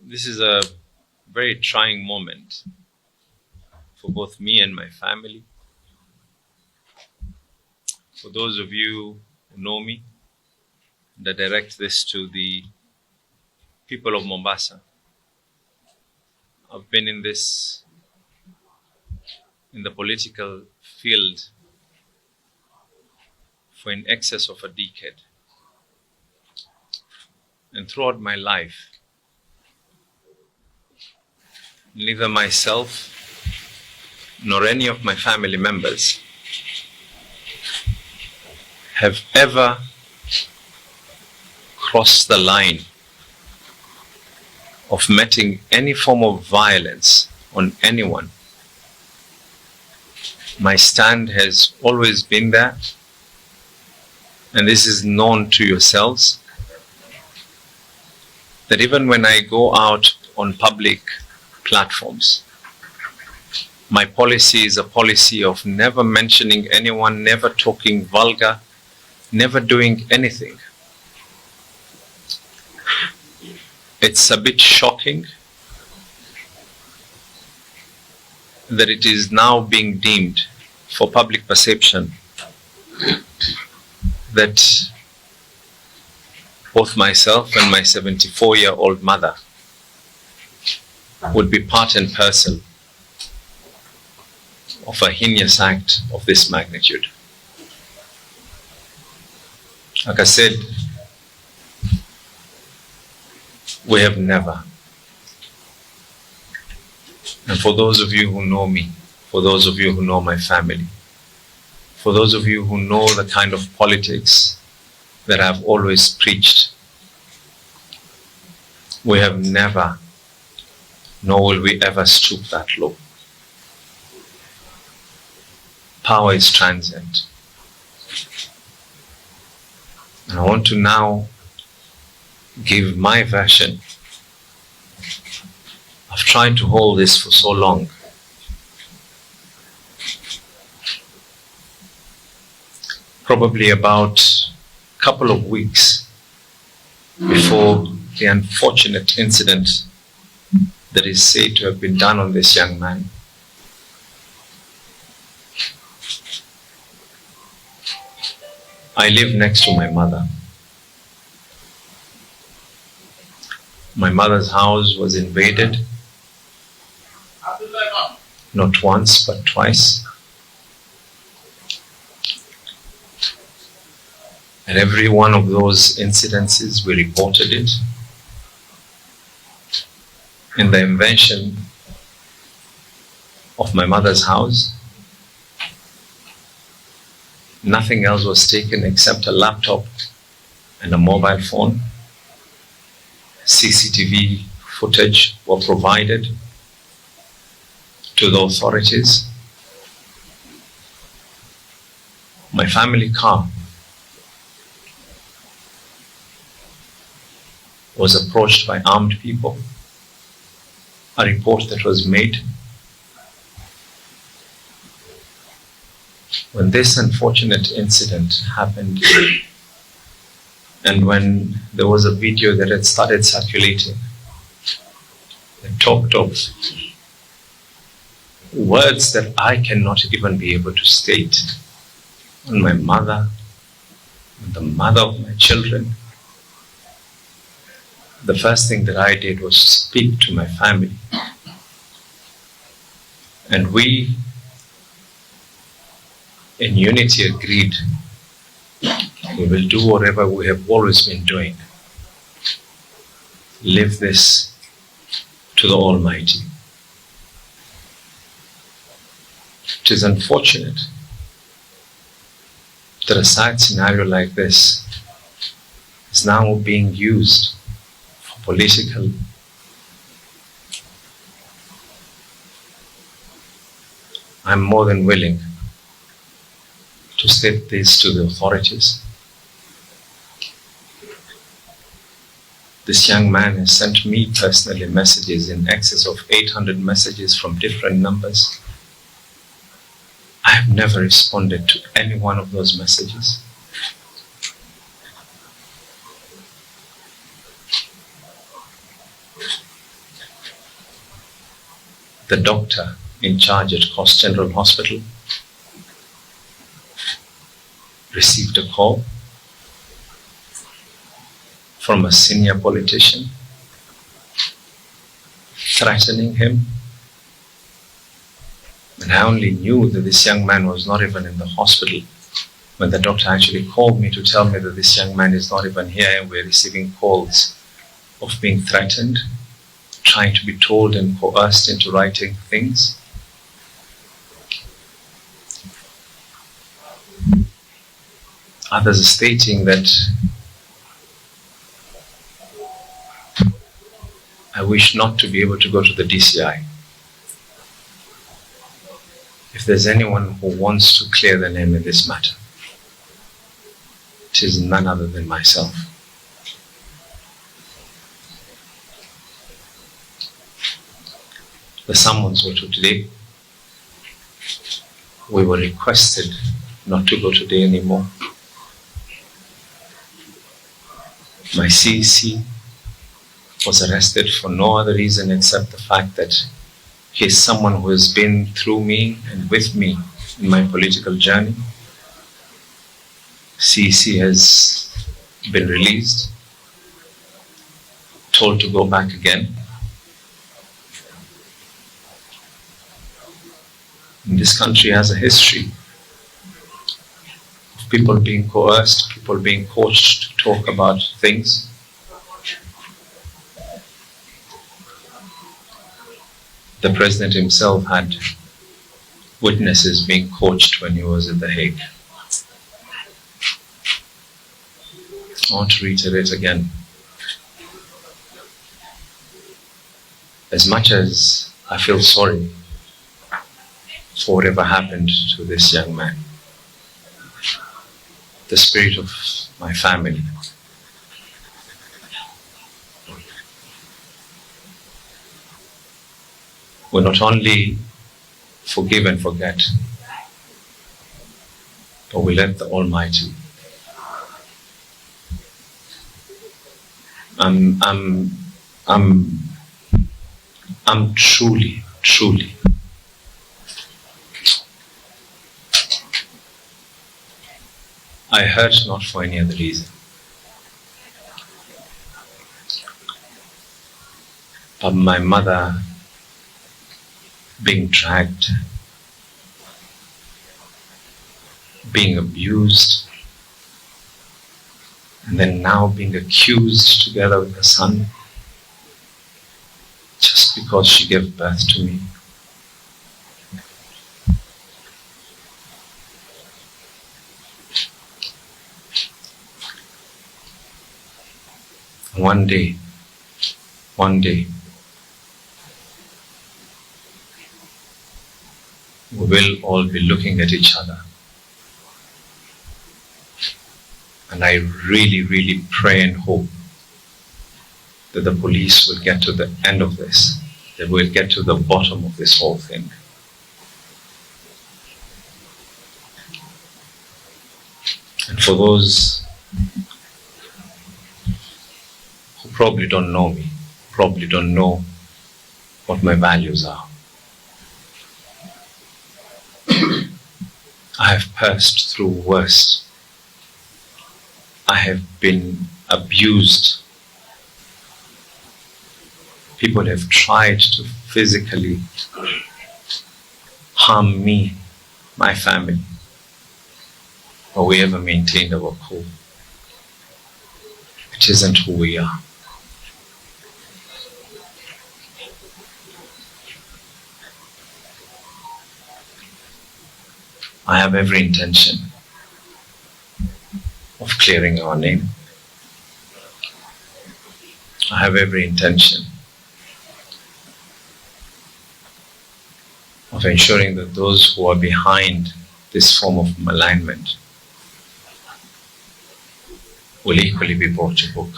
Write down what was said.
This is a very trying moment for both me and my family. For those of you who know me, and I direct this to the people of Mombasa. I've been in the political field for in excess of a decade. And throughout my life, neither myself nor any of my family members have ever crossed the line of meting any form of violence on anyone. My stand has always been there, and this is known to yourselves, that even when I go out on public platforms, my policy is a policy of never mentioning anyone, never talking vulgar, never doing anything. It's a bit shocking that it is now being deemed for public perception that both myself and my 74-year-old mother would be part and parcel of a heinous act of this magnitude. Like I said, we have never. And for those of you who know me, for those of you who know my family, for those of you who know the kind of politics that I've always preached, we have never, nor will we ever stoop that low. Power is transient. And I want to now give my version. I've tried to hold this for so long. Probably about a couple of weeks before the unfortunate incident that is said to have been done on this young man. I live next to my mother. My mother's house was invaded, not once but twice. And every one of those incidences, we reported it. In the invasion of my mother's house, nothing else was taken except a laptop and a mobile phone. CCTV footage were provided to the authorities. My family car was approached by armed people. A report that was made. When this unfortunate incident happened, and when there was a video that had started circulating that talked of words that I cannot even be able to state on my mother, on the mother of my children, the first thing that I did was speak to my family. And we, in unity, agreed we will do whatever we have always been doing. Leave this to the Almighty. It is unfortunate that a sad scenario like this is now being used for political. I'm more than willing to state this to the authorities. This young man has sent me personally messages in excess of 800 messages from different numbers. I have never responded to any one of those messages. the doctor in charge at Coast General Hospital received a call from a senior politician threatening him. And I only knew that this young man was not even in the hospital when the doctor actually called me to tell me that this young man is not even here, and we're receiving calls of being threatened, trying to be told and coerced into writing things. Others are stating that I wish not to be able to go to the DCI. If there's anyone who wants to clear the name in this matter, it is none other than myself. The summons were to today. We were requested not to go today anymore. My CEC was arrested for no other reason except the fact that he is someone who has been through me and with me in my political journey. CEC has been released, told to go back again. And this country has a history of people being coerced, people being coached to talk about things. The president himself had witnesses being coached when he was at The Hague. I want to reiterate again. As much as I feel sorry for whatever happened to this young man, the spirit of my family will not only forgive and forget, but we let the Almighty. I'm truly I hurt not for any other reason, but my mother being dragged, being abused, and then now being accused together with her son just because she gave birth to me. One day, we will all be looking at each other. And I really pray and hope that the police will get to the end of this, that we'll get to the bottom of this whole thing. And for those who probably don't know me, probably don't know what my values are, I have passed through worse. I have been abused. People have tried to physically harm me, my family, but we ever maintained our cool. It isn't who we are. I have every intention of clearing our name. I have every intention of ensuring that those who are behind this form of malignment will equally be brought to book.